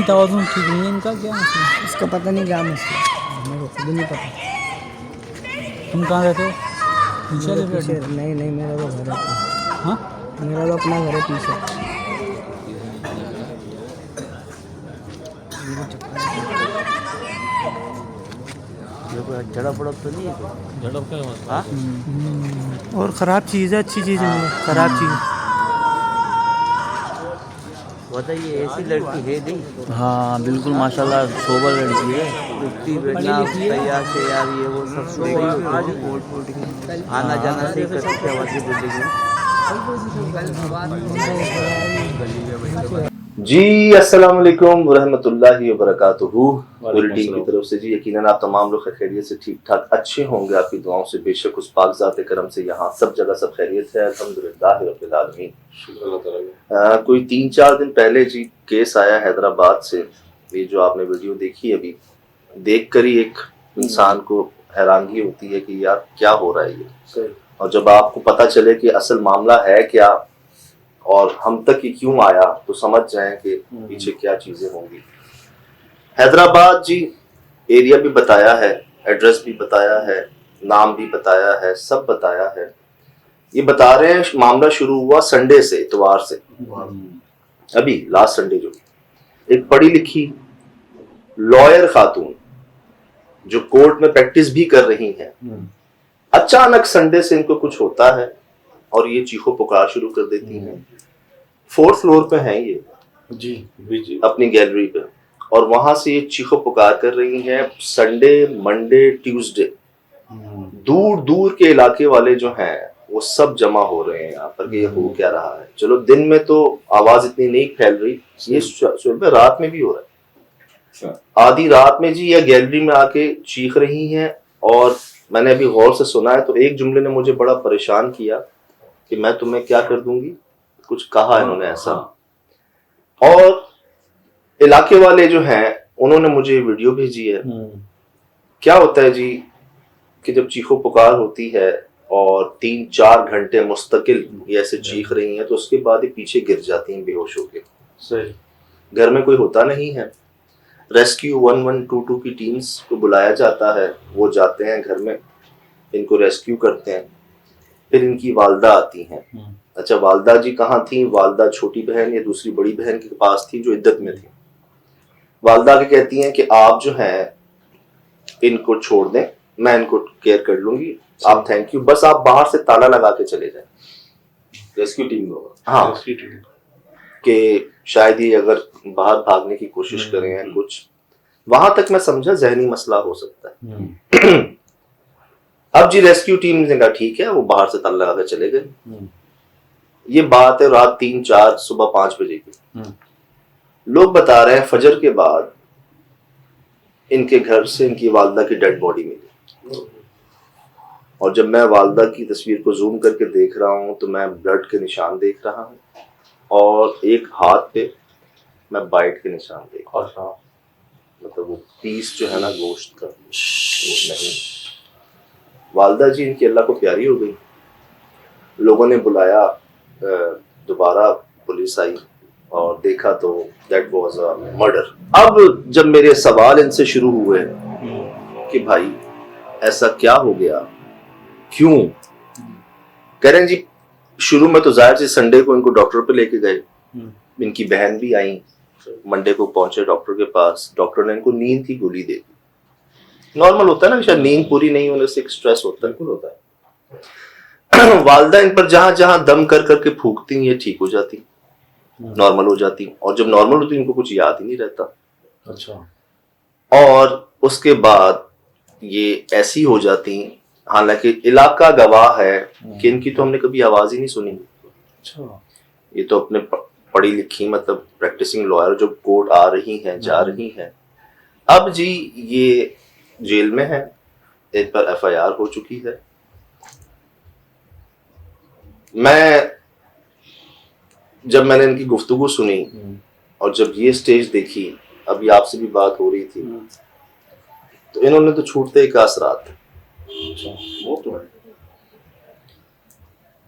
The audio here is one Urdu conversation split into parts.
توازن ٹھیک نہیں ہے ان کا، کیا مسئلہ ہے؟ اس کا پتہ نہیں کیا مسئلہ ہے، میرے کو خود نہیں پتہ۔ تم کہاں رہتے ہو؟ پیچھے میرے والے فلیٹ پیچھے میں؟ نہیں، میرا تو گھر ہے، ہاں میرا تو اپنا گھر ہے پیچھے۔ جھڑپ وڑپ تو نہیں ہے کوئی؟ جھڑپ کا مسئلہ ہے۔ اور خراب چیز ہے، اچھی چیز نہیں ہے، خراب چیز۔ بتائیے ایسی لڑکی ہے نہیں؟ ہاں بالکل ماشاء اللہ سوبر لڑکی ہے، اٹھتی پڑھی بیٹھنا لکھی ہے۔ تیار شیار یہ وہ سب آنا جانا صحیح کر سکتے ہیں واقعی بلڈنگ میں۔ جی السلام علیکم ورحمۃ اللہ وبرکاتہ۔ پوری ٹیم کی طرف سے جی یقیناً آپ تمام لوگ خیریت سے ٹھیک ٹھاک اچھے ہوں گے، آپ کی دعاؤں سے بے شک اس پاک ذات کرم سے یہاں سب جگہ سب خیریت ہے، الحمدللہ رب العالمین۔ کوئی 3-4 دن پہلے جی کیس آیا حیدرآباد سے، یہ جو آپ نے ویڈیو دیکھی ابھی، دیکھ کر ہی ایک انسان کو حیرانگی ہوتی ہے کہ یار کیا ہو رہا ہے یہ، اور جب آپ کو پتہ چلے کہ اصل معاملہ ہے کیا اور ہم تک یہ کیوں آیا تو سمجھ جائیں کہ پیچھے کیا چیزیں ہوں گی۔ حیدرآباد جی ایریا بھی بتایا ہے، ایڈریس بھی بتایا ہے، نام بھی بتایا ہے، سب بتایا ہے۔ یہ بتا رہے ہیں معاملہ شروع ہوا سنڈے سے، اتوار سے، ابھی لاسٹ سنڈے جو ایک پڑھی لکھی لائر خاتون جو کورٹ میں پریکٹس بھی کر رہی ہیں، اچانک سنڈے سے ان کو کچھ ہوتا ہے اور یہ چیخو پکار شروع کر دیتی ہیں۔ 4th فلور پہ ہیں یہ جی اپنی گیلری پہ، اور وہاں سے یہ چیخو پکار کر رہی ہیں۔ سنڈے، منڈے، ٹیوزڈے، دور دور کے علاقے والے جو ہیں وہ سب جمع ہو رہے ہیں یہاں پر کہ یہ ہو کیا رہا ہے۔ چلو دن میں تو آواز اتنی نہیں پھیل رہی، یہ رات میں بھی ہو رہا ہے۔ آدھی رات میں جی یہ گیلری میں آ کے چیخ رہی ہیں، اور میں نے ابھی غور سے سنا ہے تو ایک جملے نے مجھے بڑا پریشان کیا کہ میں تمہیں کیا کر دوں گی، کچھ کہا انہوں نے ایسا۔ اور علاقے والے جو ہیں انہوں نے مجھے ویڈیو بھیجی ہے۔ کیا ہوتا ہے جی کہ جب چیخو پکار ہوتی ہے اور 3-4 گھنٹے مستقل یہ ایسے چیخ رہی ہیں تو اس کے بعد یہ پیچھے گر جاتی ہیں بے ہوش ہو کے۔ گھر میں کوئی ہوتا نہیں ہے، ریسکیو 1122 کی ٹیمز کو بلایا جاتا ہے، وہ جاتے ہیں گھر میں، ان کو ریسکیو کرتے ہیں۔ پھر ان کی والدہ آتی ہیں۔ اچھا والدہ جی کہاں تھیں؟ والدہ چھوٹی بہن یا دوسری بڑی بہن کے پاس تھی جو عدت میں تھی۔ والدہ کے کہتی ہیں کہ آپ جو ہیں ان کو چھوڑ دیں، میں ان کو کیئر کر لوں گی، آپ تھینک یو، بس آپ باہر سے تالا لگا کے چلے جائیں۔ ریسکیو ٹیم کو ہاں کہ شاید یہ اگر باہر بھاگنے کی کوشش کریں ہیں کچھ، وہاں تک میں سمجھا ذہنی مسئلہ ہو سکتا ہے۔ اب جی ریسکیو ٹیم نے کہا ٹھیک ہے، وہ باہر سے تالا لگا کے چلے گئے۔ یہ بات ہے رات 3-4 صبح 5 بجے کی۔ لوگ بتا رہے ہیں فجر کے بعد ان کے گھر سے ان کی والدہ کی ڈیڈ باڈی ملی، اور جب میں والدہ کی تصویر کو زوم کر کے دیکھ رہا ہوں تو میں بلڈ کے نشان دیکھ رہا ہوں، اور ایک ہاتھ پہ میں بائٹ کے نشان دیکھ رہا ہوں، مطلب وہ پیس جو ہے نا گوشت کا وہ نہیں۔ والدہ جی ان کی اللہ کو پیاری ہو گئی، لوگوں نے بلایا، دوبارہ پولیس آئی اور دیکھا تو دیٹ واز اے مرڈر۔ اب جب میرے سوال ان سے شروع ہوئے کہ بھائی ایسا کیا ہو گیا، کیوں، کہہ رہے ہیں جی شروع میں تو ظاہر سے سنڈے کو ان کو ڈاکٹر پہ لے کے گئے، ان کی بہن بھی آئیں، منڈے کو پہنچے ڈاکٹر کے پاس، ڈاکٹر نے ان کو نیند کی گولی دے دی۔ نارمل ہوتا ہے نا، شاید نیند پوری نہیں ہونے سے ایک سٹریس ہوتا ہے۔ والدہ ان پر جہاں جہاں دم کر کر کے پھونکتی ہیں یہ ٹھیک ہو جاتی، نارمل ہو جاتی، اور جب نارمل ہوتی ان کو کچھ یاد ہی نہیں رہتا۔ اچھا، اور اس کے بعد یہ ایسی ہو جاتی، حالانکہ علاقہ گواہ ہے کہ ان کی تو ہم نے کبھی آواز ہی نہیں سنی۔ یہ تو اپنے پڑھی لکھی مطلب پریکٹسنگ لائر جو کورٹ آ رہی ہیں جا رہی ہیں۔ اب جی یہ جیل میں ہے، ان پر FIR ہو چکی ہے۔ جب میں نے ان کی گفتگو سنی اور جب یہ سٹیج دیکھی، ابھی آپ سے بھی بات ہو رہی تھی، تو انہوں نے تو چھوٹتے ہی اثرات،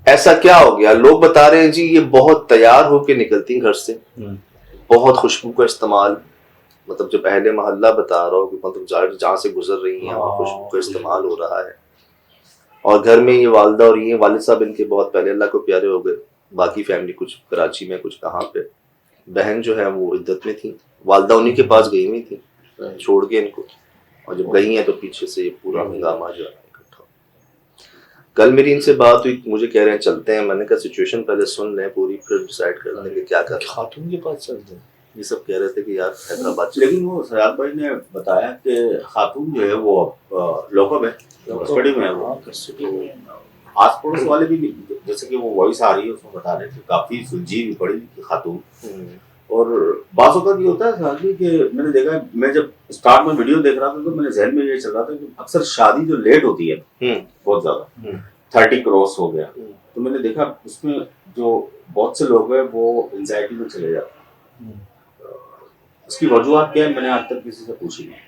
ایسا کیا ہو گیا؟ لوگ بتا رہے ہیں جی یہ بہت تیار ہو کے نکلتی گھر سے، بہت خوشبو کا استعمال، مطلب جب اہل محلہ بتا رہا ہو کہ مطلب جہاں سے گزر رہی ہیں وہاں خوشبو کا استعمال ہو رہا ہے، اور گھر میں یہ والدہ اور یہ والد صاحب ان کے بہت پہلے اللہ کو پیارے ہو گئے، باقی فیملی کچھ کراچی میں کچھ کہاں پہ، بہن جو ہے وہ عدت میں تھی، والدہ انہی کے پاس گئی ہوئی تھی چھوڑ کے ان کو، اور جب گئی ہیں تو پیچھے سے یہ پورا ہنگامہ جو ہے اکٹھا۔ کل میری ان سے بات ہوئی، مجھے کہہ رہے ہیں چلتے ہیں، میں نے کہا سچویشن پہلے سن لیں پوری، پھر ڈیسائیڈ کر لیں کہ کیا کریں۔ خاتون کے پاس چلتے ہیں، یہ سب کہہ رہے تھے کہ یار حیدرآباد چلیں۔ لیکن وہ سیاد بھائی نے بتایا کہ خاتون جو ہے وہ لوکل ہے، کسٹڈی میں ہے وہ، آس پڑوس والے بھی جیسے کہ وہ وائس آ رہی ہے اس میں بتا رہے تھے کافی سلجھی بھی پڑی تھی خاتون، اور بعض اوقات یہ ہوتا ہے ساتھی کہ میں نے دیکھا، میں جب اسٹارٹ میں ویڈیو دیکھ رہا تھا تو میرے ذہن میں یہ چل رہا تھا کہ اکثر شادی جو لیٹ ہوتی ہے بہت زیادہ 30 کراس ہو گیا، تو میں نے دیکھا اس میں جو بہت سے لوگ ہیں وہ انزائٹی میں چلے جاتے ہیں۔ اس کی وجوہات کیا ہے میں نے آج تک کسی سے پوچھی نہیں،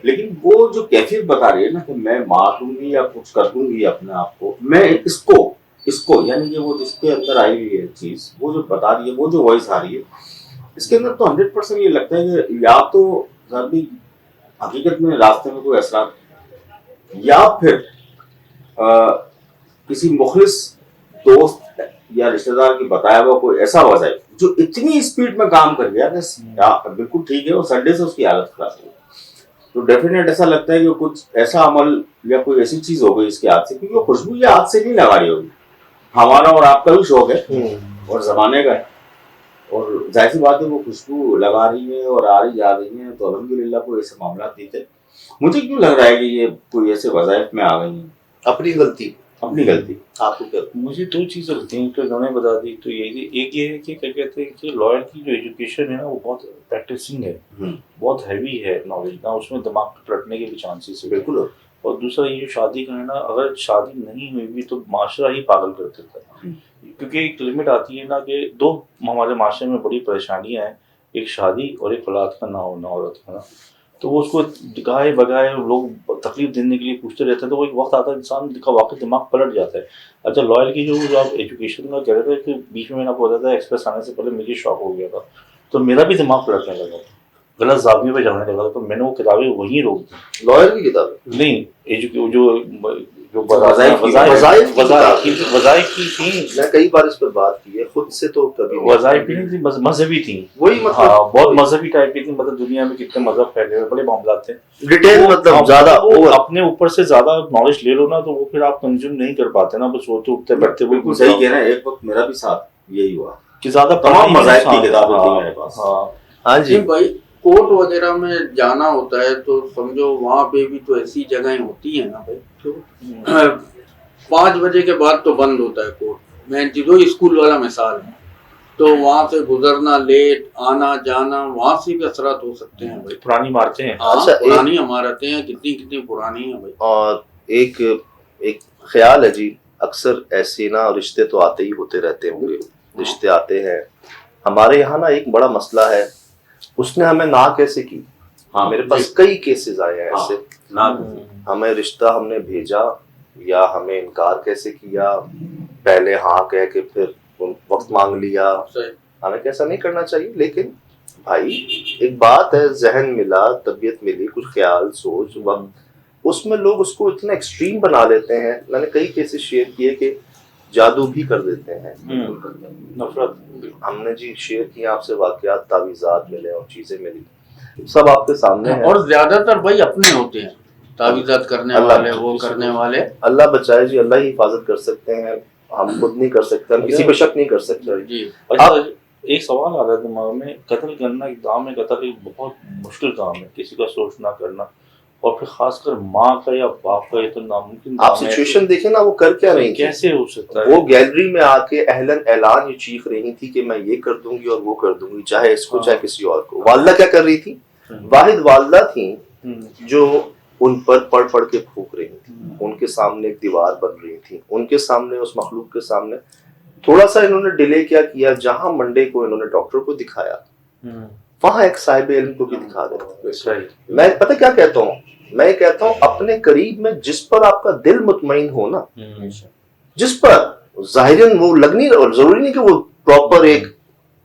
لیکن وہ جو کیفیت بتا رہی ہے نا کہ میں مار دوں گی یا کچھ کر دوں گی اپنے آپ کو، میں اس کو یعنی کہ وہ جس کے اندر آئی ہوئی ہے چیز، وہ جو بتا رہی ہے، وہ جو وائس آ رہی ہے، اس کے اندر تو 100% یہ لگتا ہے کہ یا تو ذاتی حقیقت میں راستے میں کوئی اثرات، یا پھر کسی مخلص دوست یا رشتہ دار کی بتایا ہوا کوئی ایسا وظائف جو اتنی اسپیڈ میں کام کر گیا کہ بالکل ٹھیک ہے، اور سنڈے سے اس کی حالت خراب ہوئی، تو ڈیفینیٹ ایسا لگتا ہے کہ کچھ ایسا عمل یا کوئی ایسی چیز ہو گئی اس کے ہاتھ سے، کیونکہ وہ خوشبو یہ ہاتھ سے نہیں لگا رہی ہوگی، ہمارا اور آپ کا بھی شوق ہے اور زمانے کا ہے، اور ظاہر سی بات ہے وہ خوشبو لگا رہی ہے اور آ رہی جا رہی ہیں، تو الحمدللہ کوئی ایسے معاملات نہیں تھے۔ مجھے کیوں لگ رہا ہے کہ یہ کوئی ایسے وظائف میں آ گئی ہیں؟ اپنی غلطی، اپنی غلطی۔ آپ کو کیا؟ مجھے دو چیزیں لگتی ہیں، تو انہوں نے بتا دی، تو یہی ایک یہ ہے کہ کیا کہتے ہیں کہ لائر کی جو ایجوکیشن ہے نا وہ بہت پریکٹسنگ ہے، بہت ہیوی ہے نالج نا، اس میں دماغ پلٹنے کے بھی چانسز ہے بالکل۔ اور دوسرا یہ جو شادی کا ہے نا، اگر شادی نہیں ہوئی بھی تو معاشرہ ہی پاگل کر دیتا ہے، کیونکہ ایک لمٹ آتی ہے نا کہ دو ہمارے معاشرے میں بڑی پریشانیاں ہیں، ایک شادی اور ایک اولاد کا نہ ہونا عورت کا نا، تو وہ اس کو گائے بگائے لوگ تکلیف دینے کے لیے پوچھتے رہتے ہیں، تو وہ ایک وقت آتا ہے انسان کا واقعی دماغ پلٹ جاتا ہے۔ اچھا لائر کی جو آپ ایجوکیشن کا کہہ رہے تھے کہ بیچ میں آپ کو بتا تھا ایکسپریس آنے سے پہلے مجھے شوق ہو گیا تھا، تو میرا بھی دماغ پلٹنے لگا تھا، غلط زاویے پہ جانے لگا تھا، تو میں نے وہ کتابیں وہیں روک دی۔ لائر کی کتابیں نہیں جو وظائف کی تھیں، میں کئی بار اس پر بات کی ہے، خود سے تو کبھی نہیں۔ وظائف بھی نہیں تھی، مذہبی تھیں، وہی مطلب بہت مذہبی ٹائپ کی تھی، مطلب دنیا میں کتنے مذہب پھیلے ہوئے بڑے معاملات تھے، ڈیٹیل مطلب زیادہ اپنے اوپر سے زیادہ نالج لے لو نا تو وہ پھر آپ کنزیوم نہیں کر پاتے نا، بس سوتے اٹھتے بیٹھتے بالکل صحیح کہہ رہے ہیں، ایک وقت میرا بھی ساتھ یہی ہوا کہ زیادہ تمام مذاہب کی کتابیں تھیں میرے پاس۔ ہاں جی بھائی کورٹ وغیرہ میں جانا ہوتا ہے تو سمجھو وہاں پہ بھی تو ایسی جگہیں ہوتی ہیں نا بھائی، 5 بجے کے بعد تو بند ہوتا ہے کورٹ، میں جو اسکول والا مثال ہے، تو وہاں سے گزرنا، لیٹ آنا جانا، وہاں سے بھی اثرات ہو سکتے ہیں بھائی، پرانی عمارتیں ہیں، اچھا، پرانی عمارتیں ہیں، کتنی پرانی ہیں بھائی۔ اور ایک خیال ہے جی، اکثر ایسے نا رشتے تو آتے ہی ہوتے رہتے ہوں گے، رشتے آتے ہیں، ہمارے یہاں نا ایک بڑا مسئلہ ہے، اس نے ہمیں نہ کیسے کی، میرے پاس کئی کیسز آئے ہیں ایسے، ہمیں رشتہ ہم نے بھیجا یا ہمیں انکار کیسے کیا، پہلے ہاں کہہ کے پھر وقت مانگ لیا، ہمیں کیسا نہیں کرنا چاہیے، لیکن بھائی ایک بات ہے، ذہن ملا، طبیعت ملی، کچھ خیال، سوچ، وقت، اس میں لوگ اس کو اتنا ایکسٹریم بنا لیتے ہیں، میں نے کئی کیسز شیئر کیے کہ جادو بھی کر دیتے ہیں، نفرت، ہم نے جی شیئر کیے آپ سے واقعات، تعویذات ملے اور چیزیں ملی، سب آپ کے سامنے ہیں، اور زیادہ تر بھائی اپنے ہوتے ہیں تعویذات کرنے والے، وہ کرنے والے، اللہ بچائے جی، اللہ ہی حفاظت کر سکتے ہیں، ہم خود نہیں کر سکتے، ہم کسی پہ شک نہیں کر سکتے جی۔ ایک سوال آ رہا ہے دماغ میں، قتل کرنا ایک کام ہے، قتل ایک بہت مشکل کام ہے، کسی کا سوچنا کرنا، اور پھر خاص کر ماں کا یا باپ کا، یہ تو ناممکن آپ سچویشن دیکھیں نا، وہ کر کیا رہی تھی، کیسے ہو سکتا ہے؟ وہ گیلری میں آ کے اہلن اعلان یہ چیخ رہی تھی کہ میں یہ کر دوں گی اور وہ کر دوں گی، چاہے اس کو چاہے کسی اور کو۔ والدہ کیا کر رہی تھی؟ واحد والدہ تھیں جو ان پر پڑھ پڑھ کے پھونک رہی تھی، ان کے سامنے ایک دیوار بن رہی تھی، ان کے سامنے، اس مخلوق کے سامنے۔ تھوڑا سا انہوں نے ڈیلے کیا، جہاں منڈے کو انہوں نے ڈاکٹر کو دکھایا، وہاں ایک صاحب علم کو بھی دکھا دیتے۔ میں پتہ کیا کہتا ہوں، میں کہتا ہوں اپنے قریب میں جس پر آپ کا دل مطمئن ہو نا، جس پر ظاہراً وہ لگنی، اور ضروری نہیں کہ وہ پراپر ایک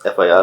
FIR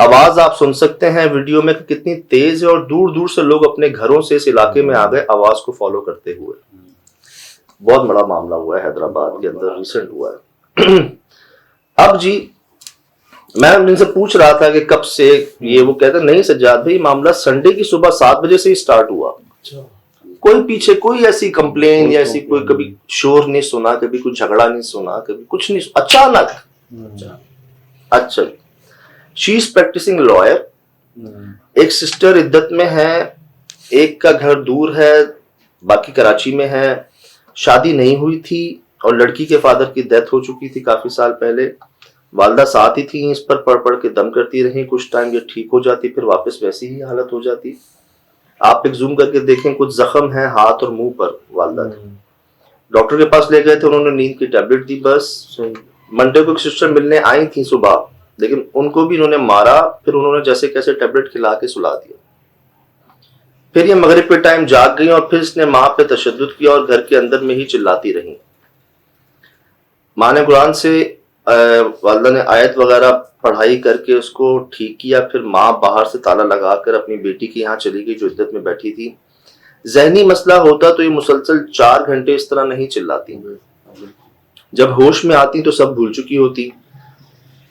آواز آپ سن سکتے ہیں ویڈیو میں کہ کتنی تیز ہے اور دور دور سے لوگ اپنے گھروں سے اس علاقے میں آ گئے آواز کو فالو کرتے ہوئے. بہت بڑا معاملہ ہوا ہے حیدرآباد کے اندر ریسنٹ ہوا ہے. اب جی میں ان سے پوچھ رہا تھا کہ کب سے یہ، وہ کہتے نہیں سجاد بھائی معاملہ سنڈے کی صبح 7 بجے سے ہی سٹارٹ ہوا. کوئی پیچھے کوئی ایسی کمپلین یا ایسی کوئی کبھی شور نہیں سنا، کبھی کوئی جھگڑا نہیں سنا، کبھی کچھ نہیں سنا. اچانک اچھا شی از پریکٹسنگ لائر. ایک سسٹر عدت میں ہے، ایک کا گھر دور ہے، باقی کراچی میں ہے. شادی نہیں ہوئی تھی اور لڑکی کے فادر کی ڈیتھ ہو چکی تھی کافی سال پہلے. والدہ ساتھ ہی تھیں، اس پر پڑھ کے دم کرتی رہیں. کچھ ٹائم یہ ٹھیک ہو جاتی، پھر واپس ویسی ہی حالت ہو جاتی. آپ ایک زوم کر کے دیکھیں، کچھ زخم ہیں ہاتھ اور منہ پر والدہ کے. ڈاکٹر کے پاس لے گئے تھے، انہوں نے نیند کی ٹیبلٹ دی بس. منڈے کو ایک سسٹر ملنے آئی تھیں صبح، لیکن ان کو بھی انہوں نے مارا، پھر انہوں نے جیسے کیسے ٹیبلٹ کھلا کے سلا دیا. پھر یہ مغرب کے ٹائم جاگ گئی اور پھر اس نے ماں پہ تشدد کیا اور گھر کے اندر میں ہی چلاتی رہی. ماں نے قرآن سے والدہ نے آیت وغیرہ پڑھائی کر کے اس کو ٹھیک کیا. پھر ماں باہر سے تالا لگا کر اپنی بیٹی کے یہاں چلی گئی جو عدت میں بیٹھی تھی. ذہنی مسئلہ ہوتا تو یہ مسلسل 4 گھنٹے اس طرح نہیں چلاتی. جب ہوش میں آتی تو سب بھول چکی ہوتی.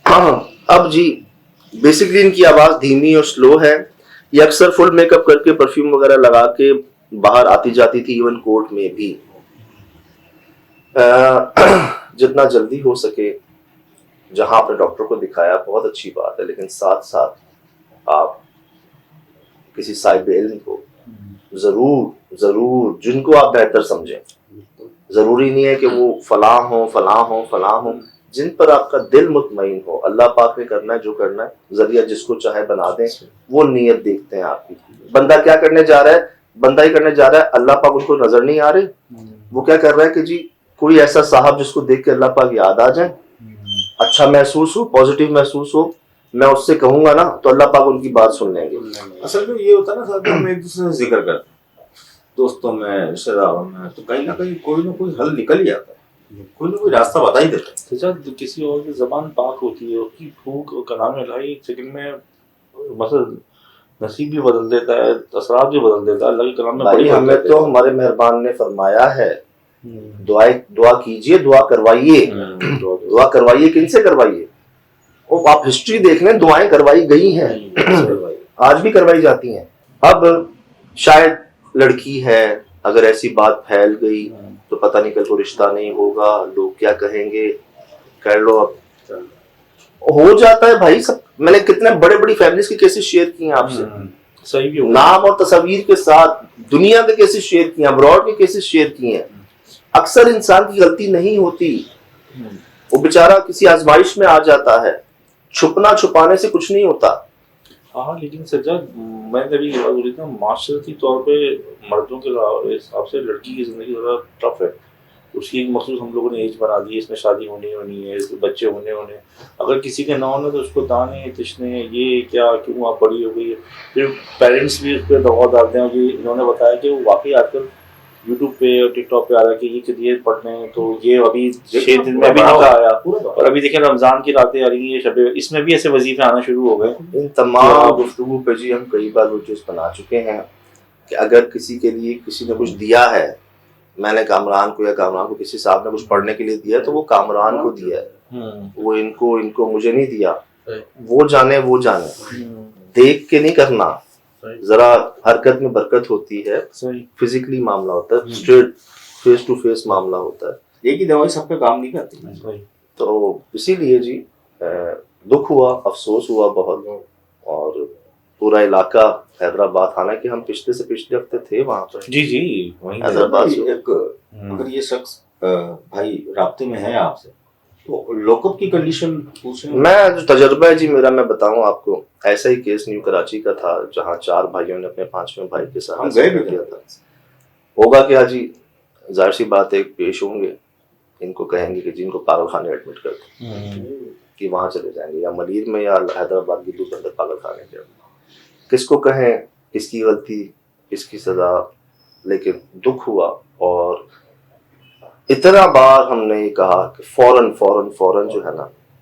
اب جی بیسکلی ان کی آواز دھیمی اور سلو ہے. یہ اکثر فل میک اپ کر کے پرفیوم وغیرہ لگا کے باہر آتی جاتی تھی، ایون کورٹ میں بھی. جتنا جلدی ہو سکے جہاں آپ نے ڈاکٹر کو دکھایا بہت اچھی بات ہے، لیکن ساتھ ساتھ آپ کسی صاحب علم کو ضرور جن کو آپ بہتر سمجھیں، ضروری نہیں ہے کہ وہ فلاں ہوں، جن پر آپ کا دل مطمئن ہو. اللہ پاک نے کرنا ہے جو کرنا ہے، ذریعہ جس کو چاہے بنا دیں. وہ نیت دیکھتے ہیں آپ کی. بندہ کیا کرنے جا رہا ہے، بندہ ہی کرنے جا رہا ہے. اللہ پاک ان کو نظر نہیں آ رہے. وہ کیا کر رہا ہے کہ جی کوئی ایسا صاحب جس کو دیکھ کے اللہ پاک یاد آ جائے، اچھا محسوس ہو، پازیٹیو محسوس ہو، میں اس سے کہوں گا نا تو اللہ پاک ان کی بات سن لیں گے. اصل میں یہ ہوتا ہے نا صاحب، ہم ایک دوسرے سے ذکر کرتے ہیں دوستوں میں، رشتے داروں میں، تو کہیں نہ کہیں کوئی نہ کوئی حل نکل ہی آتا ہے، کوئی نہ کوئی راستہ بتا ہی دیتا ہے. سجاد کسی اور کی زبان پاک ہوتی ہے، اس کی پھونک اور کلام الہی ایک سیکنڈ میں مثلا نصیب بھی بدل دیتا ہے، اثرات بھی بدل دیتا ہے. اللہ کے کلام میں بھائی ہمیں تو ہمارے مہربان نے فرمایا ہے دعا کیجئے، دعا کروائیے. دعا کروائیے، کن سے کروائیے؟ آپ ہسٹری دیکھ لیں، دعائیں کروائی گئی ہیں، آج بھی کروائی جاتی ہیں. اب شاید لڑکی ہے، اگر ایسی بات پھیل گئی تو پتہ نہیں کل کو رشتہ نہیں ہوگا، لوگ کیا کہیں گے. کر لو اب ہو جاتا ہے بھائی. سب میں نے کتنے بڑی فیملیز کی کیسز شیئر کی ہیں آپ سے، صحیح بھی نام اور تصاویر کے ساتھ. دنیا کے کیسز شیئر کی ہیں، ابراڈ کے کیسز شیئر کی ہیں. اکثر انسان کی غلطی نہیں ہوتی، وہ بیچارہ کسی آزمائش میں آ جاتا ہے. چھپنا چھپانے سے کچھ نہیں ہوتا. ہاں لیکن سجاد میں نے بھی معاشرتی طور پہ مردوں کے حساب سے لڑکی کی زندگی ذرا ٹف ہے. اس کی ایک مخصوص ہم لوگوں نے ایج بنا دی ہے، اس میں شادی ہونی ہے، اس کے بچے ہونے. اگر کسی کے نہ ہونے تو اس کو تانے تشنے، یہ کیا کیوں آپ بڑی ہو گئی ہے. پھر پیرنٹس بھی اس پہ دباؤ ڈالتے ہیں. کہ انہوں نے بتایا کہ وہ واقعی آج کل یوٹیوب پہ اور ٹک ٹاک پہ آ رہا ہے کہ یہ کریے پڑھ لیں تو یہ ابھی 6 دن میں ابھی نہ آیا. اور ابھی دیکھیں رمضان کی راتیں آ رہی ہیں، شب اس میں بھی ایسے وظیفے آنا شروع ہو گئے. ان تمام گفتگو پہ جی ہم کئی بار وہ چیز بنا چکے ہیں کہ اگر کسی کے لیے کسی نے کچھ دیا ہے، میں نے کامران کو کسی صاحب نے کچھ پڑھنے کے لیے دیا تو وہ کامران کو دیا ہے، وہ ان کو مجھے نہیں دیا. وہ جانے دیکھ کے نہیں کرنا. ذرا حرکت میں برکت ہوتی ہے، فزیکلی معاملہ ہوتا ہے، اسٹریٹ فیس ٹو فیس معاملہ ہوتا ہے. ایک ہی دوائی سب پہ کام نہیں کرتی. تو اسی لیے جی دکھ ہوا، افسوس ہوا بہت. اور پورا علاقہ حیدرآباد، حالانکہ ہم پچھلے ہفتے تھے وہاں پر. جی وہیں حیدرآباد سے اگر یہ شخص بھائی رابطے میں ہے آپ سے تو لوک اپ کی کنڈیشن پوچھیں. میں جو تجربہ ہے جی میرا، میں بتاؤں آپ کو. ایسا ہی کیس نیو کراچی کا تھا جہاں 4 بھائیوں نے اپنے 5ویں بھائی کے ساتھ کیا تھا. ہوگا کیا جی، ظاہر سی بات ہے پیش ہوں گے، ان کو کہیں گے کہ جن کو پاگل خانے ایڈمٹ کر دیں کہ وہاں چلے جائیں گے، یا ملیر میں یا حیدرآباد کی کے اندر پاگل خانے کے. کس کو کہیں، کس کی غلطی، کس کی سزا. لیکن دکھ ہوا. اور اتنا بار ہم نے یہ کہا کہ فوراً جو ہے نا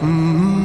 Mm-hmm.